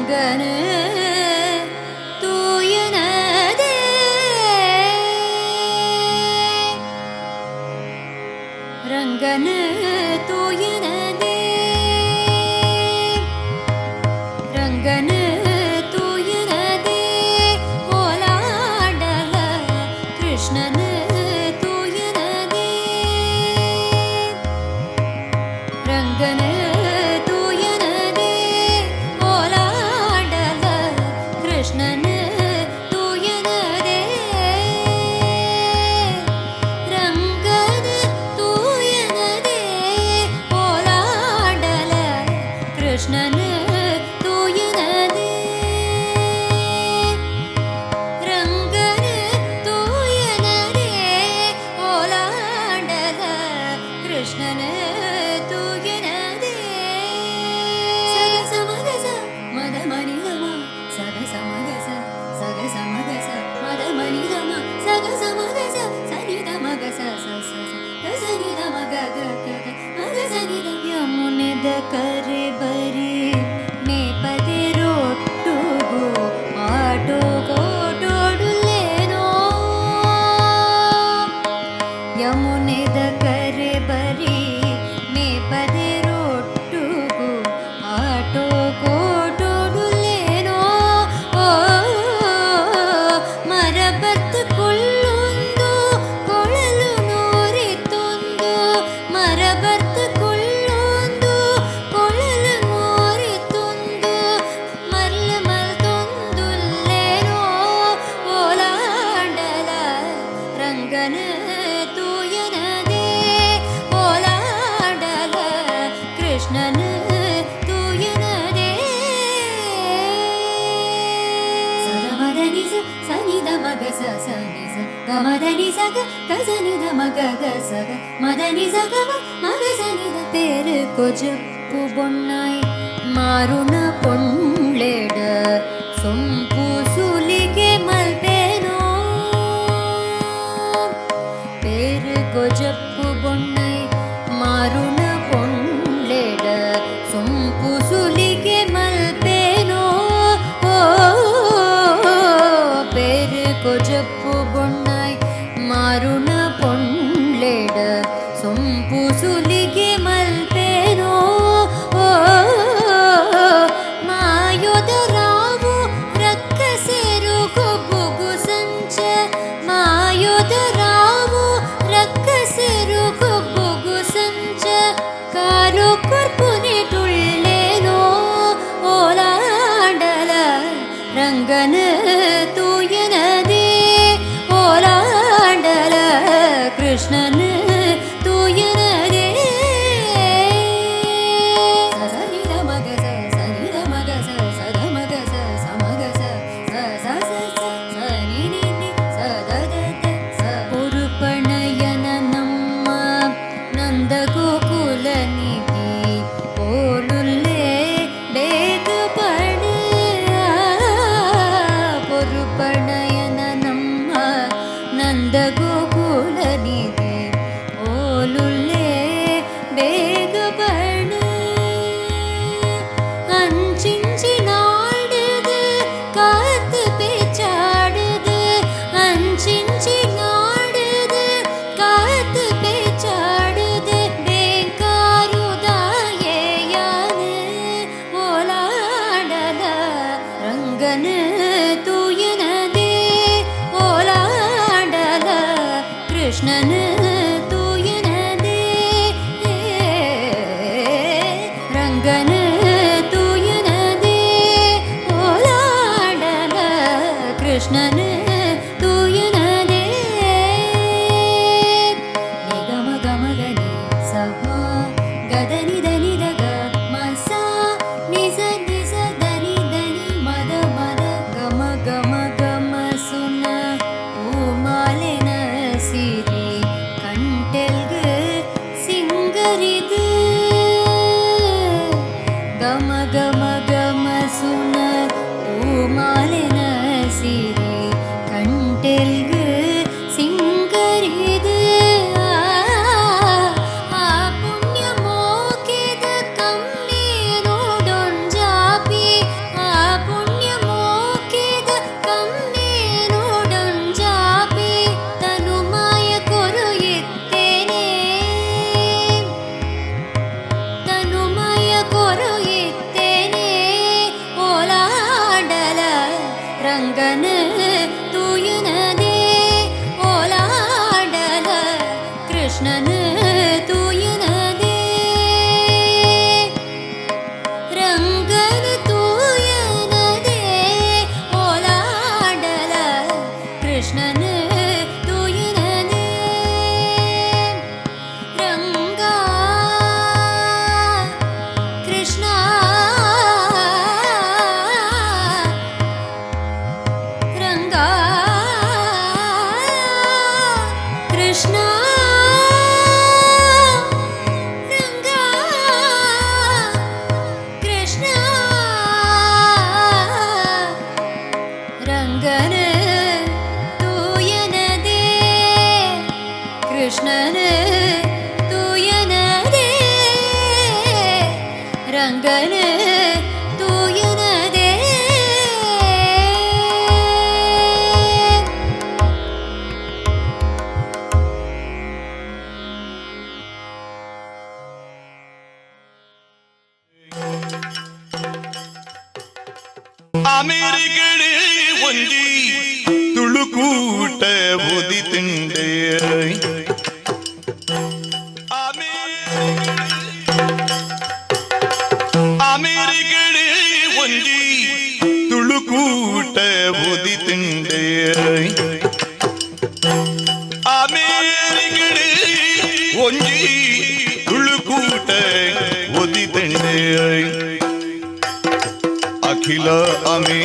ரங்கனு தூயனதே ரங்கனு தூயனதே ரங்கனு தூயனதே ஓலாடல கிருஷ்ணனு தூயனதே ரங்கனு தூயனதே ஓலாடல கிருஷ்ணனு தூயனதே ரங்கனு தூயனதே ஓலாடல கிருஷ்ணனு தூயனதே ரங்கனு தூயனதே ஓலாடல கிருஷ்ணனு தூயனதே சகசமகச மதமனிதம சகசமகச சகசமகச மதமனிதம சகசமகச சனிதமகச சனிதமகக மகசனித ಯಮುನೆದ ಕರೆ ಬರಿ ಮೇಪದೆ ರೊಟ್ಟುಗೋ ಆಟೋ ಕೋಟೋಡುಲೇನೋ ಯಮುನೆದ ಕರೆ ಬರಿ ಮೇಪದೆ ರೊಟ್ಟುಗೋ ಆಟೋ ಕೋಟೋಡುಲೇನೋ ಓ ಮರಬತ್ತು ಕುಳ್ಳೊಂದು ಕೊಳಲು ನೋರಿತೊಂದು ಮರಬತ್ತು ಕುಳ್ಳೊಂದು ಕೊಳಲು ನೋರಿತೊಂದು ಮಲ್ಲ ಮಲ್ತೊಂದುಲ್ಲೇನೋ ಓಲಾಡಲ ರಂಗನ ತೂಯನದೇ ಓಲಾಡಲ ಕೃಷ್ಣನ ತೂಯನದೇ ಸಗಮದನಿಸ ಸನಿದ ಮಗಸ ಸನಿಸ ಗಮದನಿಸ ಗಸನಿದ ಮಗ ಗಸಗ ಮದನಿಸ ಗಮ ಮಗಸನಿದ பேரு கொஜப்பு பொன்னாய் மாருண பொன்ளெட சொம்பு சுலிಗೆ மல்பேனோ பேரு கொஜப்பு பொன்னாய் மாருண பொன்ளெட சொம்பு சுலிಗೆ மல்பேனோ ஓ பேரு கொஜப்பு பொன்னாய் மாருண பொன்ளெட சொம்பு ಸುಲಿಗೆ ಮಲ್ಪೇನೋ ಓ ಮಾಯೋದ ರಾವು ರಕ್ಕಸೆರು ಗೊಬ್ಬುಗು ಸಂಚ ಮಾಯೋದ ರಾವು ರಕ್ಕಸೆರು ಗೊಬ್ಬುಗು ಸಂಚ ಕಾರು ಕೊರ್ಪುನಿಟುಳ್ಳೇನೋ ಓಲಾಡಲ ರಂಗನ ತೂಯನದೇ ಓಲಾಡಲ ಕೃಷ್ಣನ ತೂಯನದೇ ಸನಿದ ಮಗಸ ಸನಿದ ಮಗಸ ಸದ ಮಗಸ ಸಮಗಸ ಸನಿ ಸದದ ಪುರುಪಣಯನ ನಮ್ಮ ನಂದ ಗೋಕುಲ ನಿಧಿ ಓಲುಲ್ಲೇ ಬೇಗ ಪಡ ಪುರುಪಣಯನ ನಮ್ಮ ನಂದ ಗೋಕುಲ ನಿಧಿ ஓலுள்ளே ಬೇಗ ಬಣ அஞ்சிஞ்சி நாடுது காத்து பேச்சாடுது அஞ்சிஞ்சி நாடுது காத்து பேச்சாடுது பேங்காருதாயேயானு ஓலாடல ரங்கனு தூயனதே ஓலாடல கிருஷ்ணனு தூயனதே ரங்கனு தூயனதே ஓலாடல கிருஷ்ணனு தூயனதே நிகம கமகனி சபா கதனி தனி தக மசா நிச நிச தனி தனி மத மத கம கம கம சுன பூமாலின சிரி ರಂಗನ ತೂಯನದೇ ಓಲಾಡಲ ಕೃಷ್ಣನ ತೂಯನದೇ ರಂಗನ ತೂಯನದೇ ಓಲಾಡಲ ಕೃಷ್ಣನ ತೂಯನದೇ ರಂಗ Krishna Krishna Ranga Krishna Rangana Tuyanade Krishnana Tuyanade Rangana Tuyanade ಅಮೆರಿಕಡೆ ಒಂಜಿ ತುಳುಕೂಟ ಓದಿ ತಿಂಡೆ ಅಮೆರಿಕಡೆ ಒಂಜಿ ತುಳುಕೂಟ ಓದಿ ತಿಂಡೆ ಅಮೆರಿಕಡೆ ಒಂಜಿ ತುಳುಕೂಟ ಓದಿ ತಿಂಡೆ ಅಖಿಲ ಅಮೇ